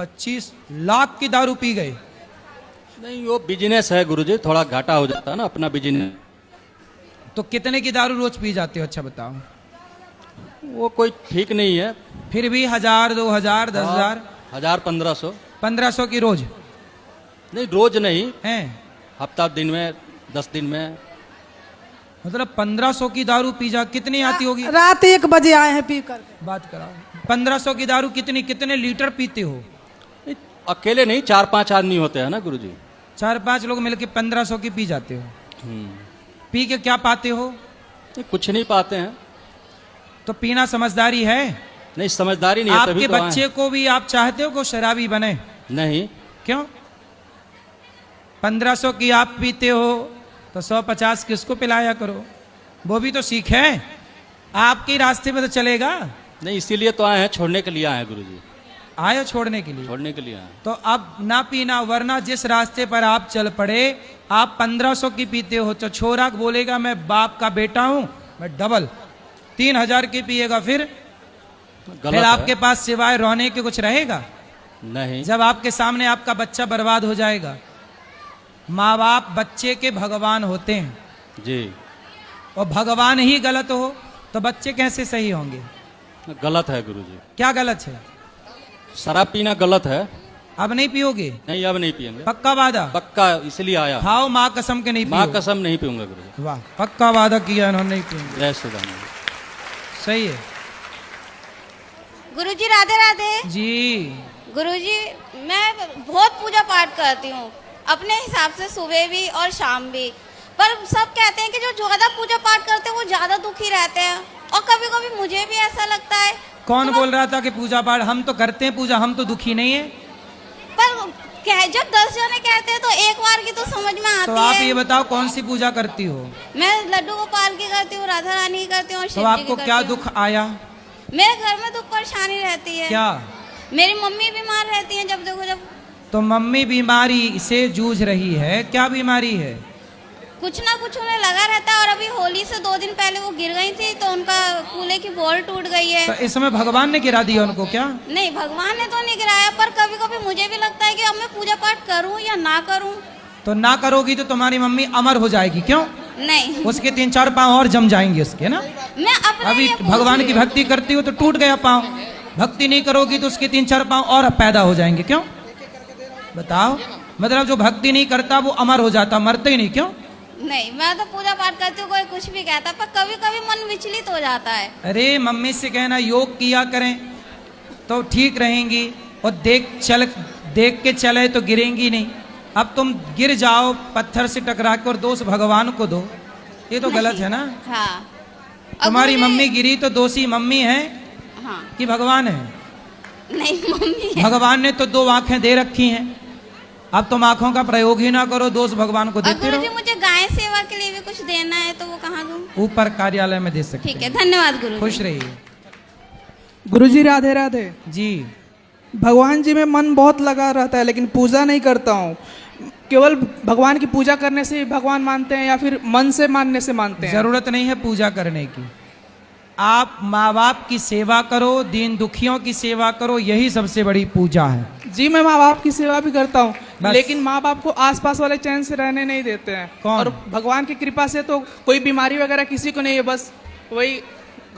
25 लाख की दारू पी गए। नहीं, वो बिजनेस है गुरुजी, थोड़ा घाटा हो जाता है ना अपना बिजनेस। तो कितने की दारू रोज पी जाते हो? अच्छा बताओ। वो कोई ठीक नहीं है। फिर भी 1000, 2000, 10,000, 1500। 1500 की रोज नहीं, रोज नहीं, हैं? हफ्ता दिन में, 10 दिन में। मतलब 1500 की दारू पी जा, कितनी आती होगी? रात 1 बजे आए हैं पी कर। बात कराओ। 1500 की दारू कितने लीटर पीते हो? नहीं, अकेले नहीं, 4-5 आदमी होते हैं ना गुरुजी। 4-5 लोग मिलके 1500 की पी जाते हो। हम्म। पी के क्या पाते हो? नहीं, कुछ नहीं पाते हैं। तो पीना समझदारी है? नहीं, समझदारी नहीं है, तभी आपके तो आए बच्चे को भी आप चाहते हो कि शराबी बने? हैं। नहीं। क्यों? 1500 की आप पीते हो तो 150 किसको पिलाया करो, वो भी तो सीखे। आपके रास्ते पे तो चलेगा। नहीं, इसीलिए तो आए हैं, छोड़ने के लिए आए हैं गुरुजी। आए छोड़ने के लिए? छोड़ने के लिए आए हैं। तो अब ना पीना, वरना जिस रास्ते पर आप चल पड़े, आप 1500 की पीते हो तो छोरा बोलेगा मैं बाप का बेटा हूं, मैं डबल 3000 की पिएगा। फिर गलत आपके है। पास सिवाय रोने के कुछ रहेगा? नहीं। जब आपके सामने आपका बच्चा बर्बाद हो जाएगा। माँ बाप बच्चे के भगवान होते हैं जी। और भगवान ही गलत हो तो बच्चे कैसे सही होंगे? गलत है गुरुजी। क्या गलत है? शराब पीना गलत है। अब नहीं पियोगे? नहीं, अब नहीं पियेंगे। पक्का वादा? पक्का, इसलिए आया। खाओ माँ कसम के नहीं माँ पियोगे? कसम नहीं पीऊंगा गुरुजी। वाह, पक्का वादा किया इन्होंने, नहीं पियोगे। जय श्री राम। सही है गुरुजी राधे राधे। जी। गुरुजी मैं बहुत पूजा पाठ करती हूँ अपने हिसाब से, सुबह भी और शाम भी। पर सब कहते हैं कि जो ज्यादा पूजा पाठ करते हैं वो ज्यादा दुखी रहते हैं, और कभी कभी मुझे भी ऐसा लगता है। कौन तो बोल रहा था कि पूजा पाठ? हम तो करते हैं पूजा, हम तो दुखी नहीं है। पर जब 10 जने कहते हैं तो एक बार की तो समझ में आती तो आप है। ये बताओ कौन सी पूजा करती हो? मैं लड्डू गोपाल की करती हूँ, राधा रानी की करती हूँ, और तो शिव जी आपको की क्या करती हूँ। दुख आया? मेरे घर में दुख परेशानी रहती है। क्या? मेरी मम्मी बीमार रहती है जब देखो। जब तो मम्मी बीमारी से जूझ रही है, क्या बीमारी है? कुछ ना कुछ उन्हें लगा रहता है, और अभी होली से 2 दिन पहले वो गिर गई थी तो उनका कूल्हे की बॉल टूट गई है। तो इस समय भगवान ने गिरा दिया उनको क्या? नहीं, भगवान ने तो नहीं गिराया, पर कभी कभी मुझे भी लगता है कि अब मैं पूजा पाठ करूं या ना करूं। तो ना करोगी तो तुम्हारी मम्मी अमर हो जाएगी। क्यों? नहीं, उसके 3-4 पाँव और जम जाएंगे उसके ना। मैं अपने अभी लिए पूछ भगवान रही की हूँ। भक्ति करती हो तो टूट गया पाँव, भक्ति नहीं करोगी तो उसके 3-4 पाँव और पैदा हो जाएंगे। क्यों बताओ? मतलब जो भक्ति नहीं करता वो अमर हो जाता, मरते ही नहीं। क्यों? नहीं, मैं तो पूजा पाठ करती हूँ, कोई कुछ भी कहता, पर कभी कभी मन विचलित हो जाता है। अरे मम्मी से कहना योग किया करें तो ठीक रहेंगी, और देख के चले तो गिरेंगी नहीं। अब तुम गिर जाओ पत्थर से टकरा के और दोष भगवान को दो, ये तो गलत है ना। हाँ, अब तुम्हारी मुझे- मम्मी गिरी तो दोषी मम्मी है हाँ, कि भगवान है? नहीं, मम्मी है। भगवान ने तो 2 आंखें दे रखी हैं, अब तुम आंखों का प्रयोग ही ना करो, दोष भगवान को और देते गुरुजी रहो। मुझे गाय सेवा के लिए भी कुछ देना है, तो वो कहाँ दूँ? ऊपर कार्यालय में दे सकते ठीक है, हैं। धन्यवाद गुरुजी। खुश रहिए गुरुजी राधे राधे। जी। भगवान जी में मन बहुत लगा रहता है, लेकिन पूजा नहीं करता हूँ। केवल भगवान की पूजा करने से ही भगवान मानते हैं या फिर मन से मानने से मानते हैं? जरूरत नहीं है पूजा करने की। आप माँ बाप की सेवा करो, दीन दुखियों की सेवा करो, यही सबसे बड़ी पूजा है। जी, मैं माँ बाप की सेवा भी करता हूँ, बस। लेकिन माँ बाप को आसपास वाले चैन से रहने नहीं देते हैं। कौन? और भगवान की कृपा से तो कोई बीमारी वगैरह किसी को नहीं है, बस वही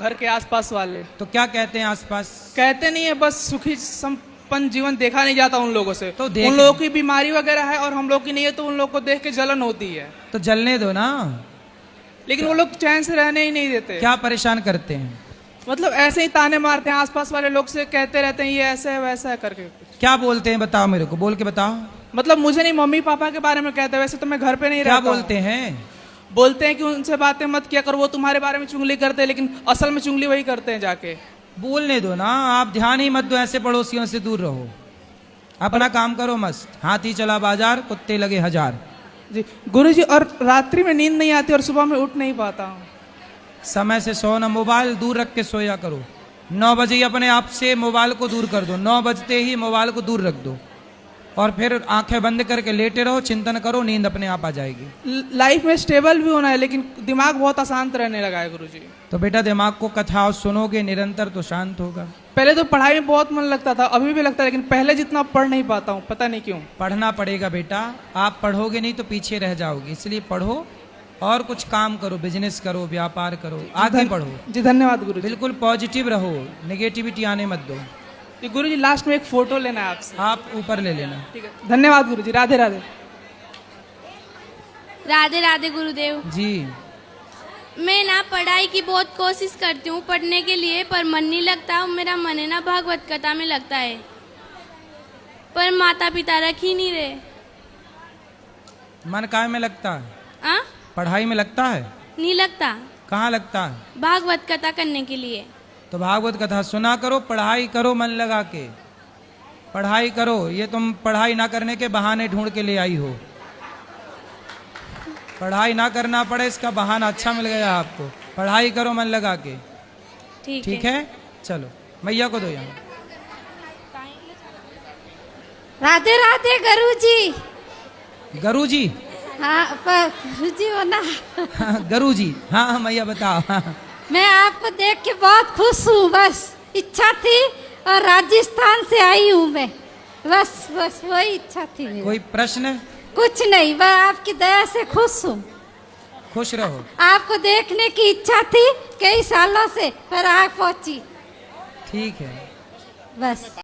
घर के आसपास वाले। तो क्या कहते हैं आसपास? कहते नहीं है, बस सुखी संपन्न जीवन देखा नहीं जाता उन लोगों से। तो देख- उन लोगों की बीमारी वगैरह है और हम लोग की नहीं है, तो उन लोग को देख के जलन होती है। तो जलने दो ना। लेकिन वो लोग चैन से रहने ही नहीं देते। क्या परेशान करते हैं? मतलब ऐसे ही ताने मारते हैं, आसपास वाले लोग से कहते रहते हैं ये ऐसा है वैसा है करके। क्या बोलते हैं बताओ, मेरे को बोल के बताओ। मतलब मुझे नहीं, मम्मी पापा के बारे में कहते हैं। वैसे तो मैं घर पे नहीं क्या रहता हूँ। बोलते हैं? बोलते हैं कि उनसे बातें मत किया करो, वो तुम्हारे बारे में चुगली करते हैं, लेकिन असल में चुगली वही करते हैं जाके। बोलने दो ना, आप ध्यान ही मत दो, ऐसे पड़ोसियों से दूर रहो, अपना काम करो मस्त। हाथी चला बाजार, कुत्ते लगे 1000। जी गुरुजी, और रात्रि में नींद नहीं आती और सुबह में उठ नहीं पाता हूँ। समय से सो ना, मोबाइल दूर रख के सोया करो। 9 बजे ही अपने आप से मोबाइल को दूर कर दो, 9 बजते ही मोबाइल को दूर रख दो, और फिर आंखें बंद करके लेटे रहो, चिंतन करो, नींद अपने आप आ जाएगी। लाइफ में स्टेबल भी होना है, लेकिन दिमाग बहुत अशांत रहने लगा है गुरुजी। तो बेटा दिमाग को कथा सुनोगे निरंतर तो शांत होगा। पहले तो पढ़ाई में बहुत मन लगता था, अभी भी लगता है, लेकिन पहले जितना पढ़ नहीं पाता हूँ, पता नहीं क्यों। पढ़ना पड़ेगा बेटा, आप पढ़ोगे नहीं तो पीछे रह जाओगे, इसलिए पढ़ो और कुछ काम करो, बिजनेस करो, व्यापार करो, आगे बढ़ो। जी धन्यवाद गुरु जी। बिल्कुल पॉजिटिव रहो, नेगेटिविटी आने मत दो। गुरु जी लास्ट में एक फोटो लेना है आपसे। आप ऊपर ले लेना। ठीक है, धन्यवाद गुरु जी। राधे राधे। राधे राधे गुरुदेव। जी मैं ना पढ़ाई की बहुत कोशिश करती हूँ पढ़ने के लिए, पर मन नहीं लगता। मेरा मन है ना भागवत कथा में लगता है, पर माता पिता रख ही नहीं रहे। मन काय में लगता है? आ? पढ़ाई में लगता है? नहीं लगता। कहाँ लगता है? भागवत कथा करने के लिए। तो भागवत कथा सुना करो, पढ़ाई करो मन लगा के, पढ़ाई करो। ये तुम पढ़ाई ना करने के बहाने ढूंढ के ले आई हो। पढ़ाई ना करना पड़े इसका बहाना अच्छा मिल गया आपको। पढ़ाई करो मन लगा के। ठीक है, चलो मैया को दो यहाँ। राधे राधे गुरुजी। गुरु जी? हाँ गुरुजी हो ना। गुरु जी, हाँ मैया बताओ। मैं आपको देख के बहुत खुश हूँ, बस इच्छा थी और राजस्थान से आई हूँ मैं, बस बस वही इच्छा थी मेरी। कोई प्रश्न? कुछ नहीं, मैं आपकी दया से खुश हूँ। खुश रहो। आपको देखने की इच्छा थी कई सालों से, पर आप पहुंची। ठीक है बस।